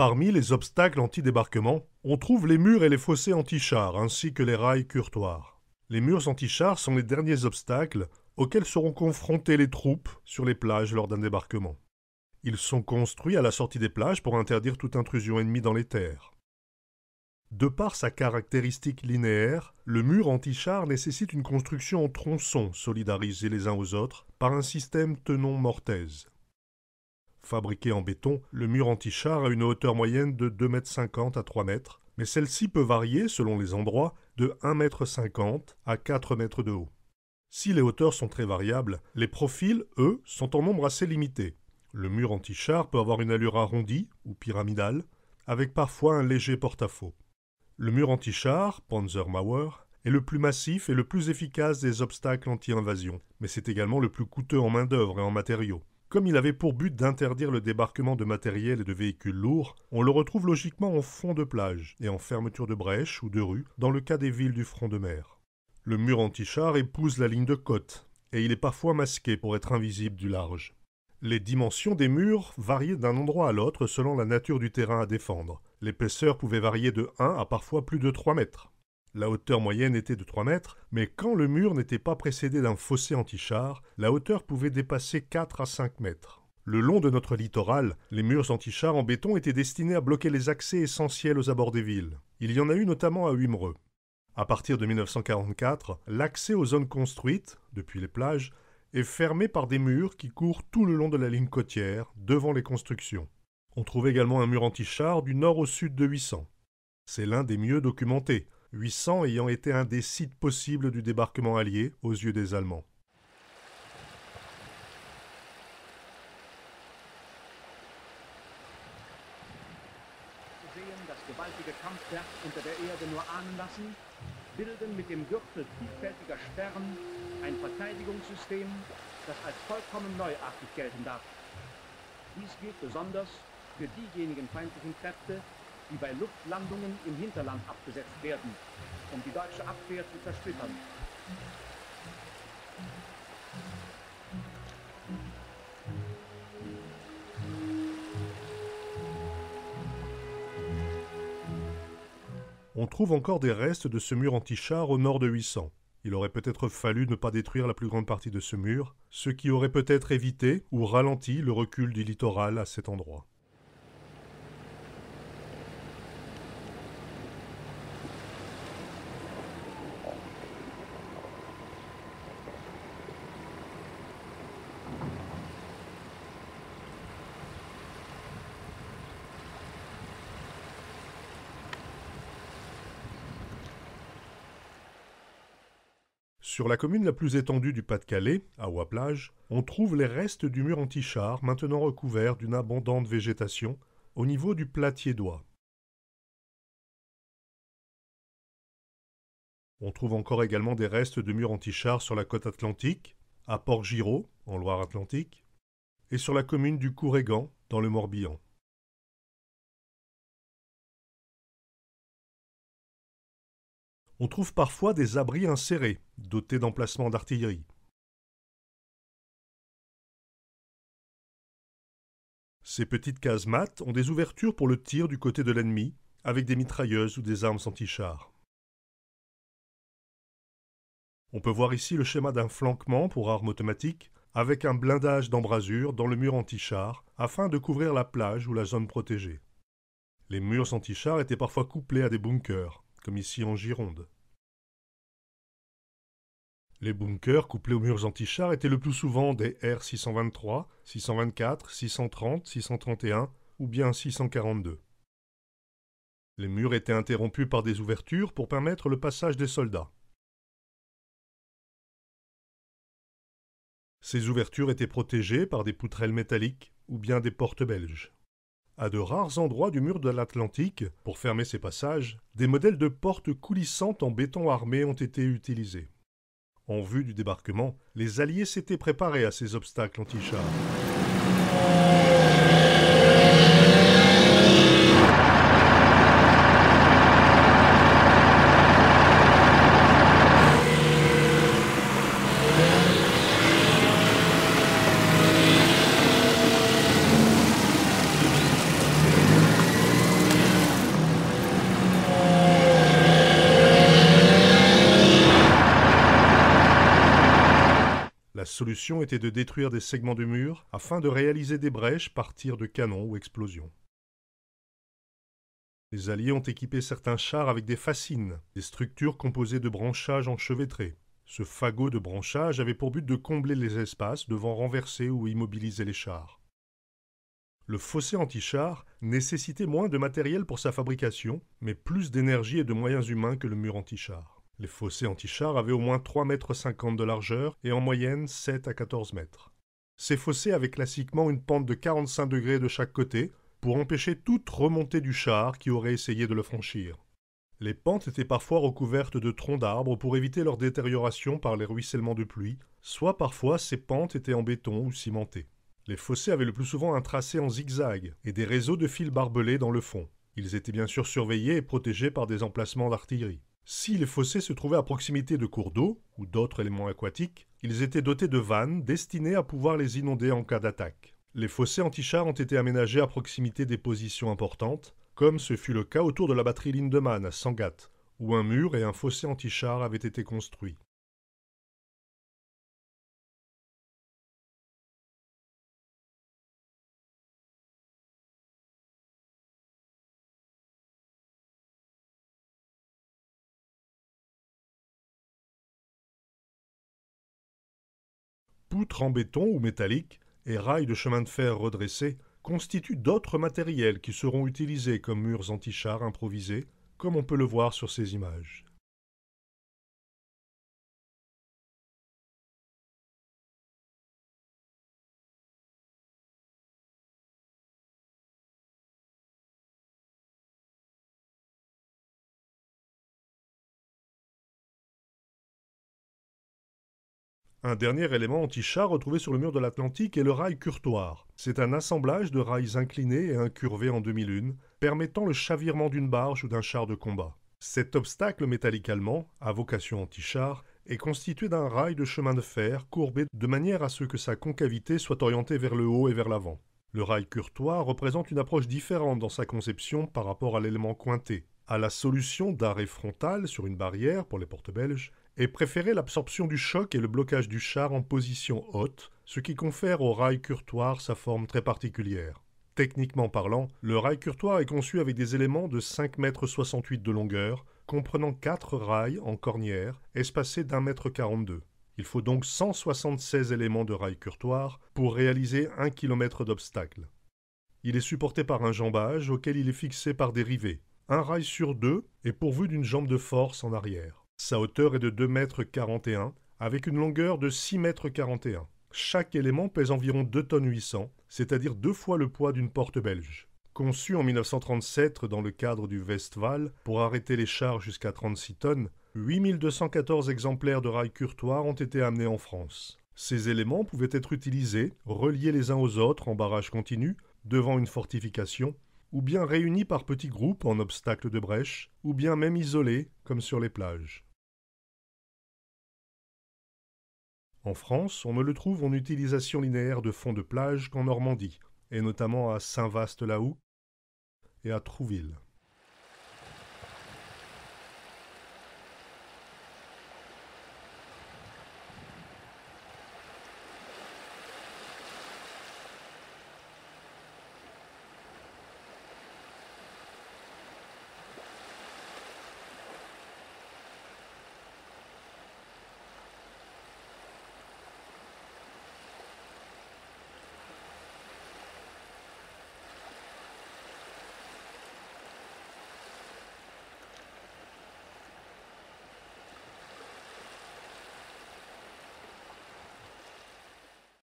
Parmi les obstacles anti-débarquement, on trouve les murs et les fossés anti-chars, ainsi que les rails curtoirs. Les murs anti-chars sont les derniers obstacles auxquels seront confrontées les troupes sur les plages lors d'un débarquement. Ils sont construits à la sortie des plages pour interdire toute intrusion ennemie dans les terres. De par sa caractéristique linéaire, le mur anti-char nécessite une construction en tronçons solidarisés les uns aux autres par un système tenon-mortaise. Fabriqué en béton, le mur anti-char a une hauteur moyenne de 2,50 m à 3 m, mais celle-ci peut varier, selon les endroits, de 1,50 m à 4 m de haut. Si les hauteurs sont très variables, les profils, eux, sont en nombre assez limité. Le mur anti-char peut avoir une allure arrondie ou pyramidale, avec parfois un léger porte-à-faux. Le mur anti-char, Panzermauer, est le plus massif et le plus efficace des obstacles anti-invasion, mais c'est également le plus coûteux en main-d'œuvre et en matériaux. Comme il avait pour but d'interdire le débarquement de matériel et de véhicules lourds, on le retrouve logiquement en fond de plage et en fermeture de brèches ou de rues dans le cas des villes du front de mer. Le mur anti-char épouse la ligne de côte, et il est parfois masqué pour être invisible du large. Les dimensions des murs variaient d'un endroit à l'autre selon la nature du terrain à défendre. L'épaisseur pouvait varier de 1 à parfois plus de 3 mètres. La hauteur moyenne était de 3 mètres, mais quand le mur n'était pas précédé d'un fossé anti-char, la hauteur pouvait dépasser 4 à 5 mètres. Le long de notre littoral, les murs anti-char en béton étaient destinés à bloquer les accès essentiels aux abords des villes. Il y en a eu notamment à Wimereux. À partir de 1944, l'accès aux zones construites, depuis les plages, est fermé par des murs qui courent tout le long de la ligne côtière, devant les constructions. On trouve également un mur anti-char du nord au sud de 800. C'est l'un des mieux documentés, 800 ayant été un des sites possibles du débarquement allié aux yeux des Allemands. Bilden mit dem Gürtel vielfältiger Sperren ein Verteidigungssystem, das als vollkommen neuartig gelten darf. Dies gilt besonders für diejenigen feindlichen Kräfte, die bei Luftlandungen im Hinterland abgesetzt werden, um die deutsche Abwehr zu zersplittern. On trouve encore des restes de ce mur anti-char au nord de 800. Il aurait peut-être fallu ne pas détruire la plus grande partie de ce mur, ce qui aurait peut-être évité ou ralenti le recul du littoral à cet endroit. Sur la commune la plus étendue du Pas-de-Calais, à Ouaplage, on trouve les restes du mur anti-char maintenant recouvert d'une abondante végétation au niveau du Platier-d'Oie. On trouve encore également des restes de murs anti-char sur la côte atlantique, à Port-Giraud, en Loire-Atlantique, et sur la commune du Courrégan, dans le Morbihan. On trouve parfois des abris insérés, dotés d'emplacements d'artillerie. Ces petites casemates ont des ouvertures pour le tir du côté de l'ennemi, avec des mitrailleuses ou des armes anti-chars. On peut voir ici le schéma d'un flanquement pour armes automatiques, avec un blindage d'embrasure dans le mur anti-char, afin de couvrir la plage ou la zone protégée. Les murs anti-chars étaient parfois couplés à des bunkers, comme ici en Gironde. Les bunkers couplés aux murs anti-chars étaient le plus souvent des R623, 624, 630, 631 ou bien 642. Les murs étaient interrompus par des ouvertures pour permettre le passage des soldats. Ces ouvertures étaient protégées par des poutrelles métalliques ou bien des portes belges. À de rares endroits du mur de l'Atlantique, pour fermer ces passages, des modèles de portes coulissantes en béton armé ont été utilisés. En vue du débarquement, les Alliés s'étaient préparés à ces obstacles anti-chars. solution était de détruire des segments de murs afin de réaliser des brèches par tir de canon ou explosion. Les Alliés ont équipé certains chars avec des fascines, des structures composées de branchages enchevêtrés. Ce fagot de branchage avait pour but de combler les espaces devant renverser ou immobiliser les chars. Le fossé anti-char nécessitait moins de matériel pour sa fabrication, mais plus d'énergie et de moyens humains que le mur anti-char. Les fossés anti-char avaient au moins 3,50 m de largeur et en moyenne 7 à 14 mètres. Ces fossés avaient classiquement une pente de 45 degrés de chaque côté, pour empêcher toute remontée du char qui aurait essayé de le franchir. Les pentes étaient parfois recouvertes de troncs d'arbres pour éviter leur détérioration par les ruissellements de pluie, soit parfois ces pentes étaient en béton ou cimentées. Les fossés avaient le plus souvent un tracé en zigzag et des réseaux de fils barbelés dans le fond. Ils étaient bien sûr surveillés et protégés par des emplacements d'artillerie. Si les fossés se trouvaient à proximité de cours d'eau ou d'autres éléments aquatiques, ils étaient dotés de vannes destinées à pouvoir les inonder en cas d'attaque. Les fossés anti-chars ont été aménagés à proximité des positions importantes, comme ce fut le cas autour de la batterie Lindemann à Sangatte, où un mur et un fossé anti-chars avaient été construits. Poutres en béton ou métallique et rails de chemin de fer redressés constituent d'autres matériels qui seront utilisés comme murs anti-chars improvisés, comme on peut le voir sur ces images. Un dernier élément anti-char retrouvé sur le mur de l'Atlantique est le rail curtoir. C'est un assemblage de rails inclinés et incurvés en demi-lune, permettant le chavirement d'une barge ou d'un char de combat. Cet obstacle métallique allemand, à vocation anti-char, est constitué d'un rail de chemin de fer courbé de manière à ce que sa concavité soit orientée vers le haut et vers l'avant. Le rail curtoir représente une approche différente dans sa conception par rapport à l'élément cointé. À la solution d'arrêt frontal sur une barrière pour les porte-belges, est préférée l'absorption du choc et le blocage du char en position haute, ce qui confère au rail curtoir sa forme très particulière. Techniquement parlant, le rail curtoir est conçu avec des éléments de 5,68 m de longueur, comprenant 4 rails en cornière, espacés d'1,42 m. Il faut donc 176 éléments de rail curtoir pour réaliser 1 km d'obstacle. Il est supporté par un jambage auquel il est fixé par des rivets. Un rail sur deux est pourvu d'une jambe de force en arrière. Sa hauteur est de 2,41 m avec une longueur de 6,41 m. Chaque élément pèse environ 2,8 tonnes, c'est-à-dire 2 fois le poids d'une porte belge. Conçu en 1937 dans le cadre du Westwall pour arrêter les chars jusqu'à 36 tonnes, 8214 exemplaires de rails curtoirs ont été amenés en France. Ces éléments pouvaient être utilisés, reliés les uns aux autres en barrage continu, devant une fortification, ou bien réunis par petits groupes en obstacles de brèche, ou bien même isolés, comme sur les plages. En France, on ne le trouve en utilisation linéaire de fond de plage qu'en Normandie, et notamment à Saint-Vaast-la-Hougue et à Trouville.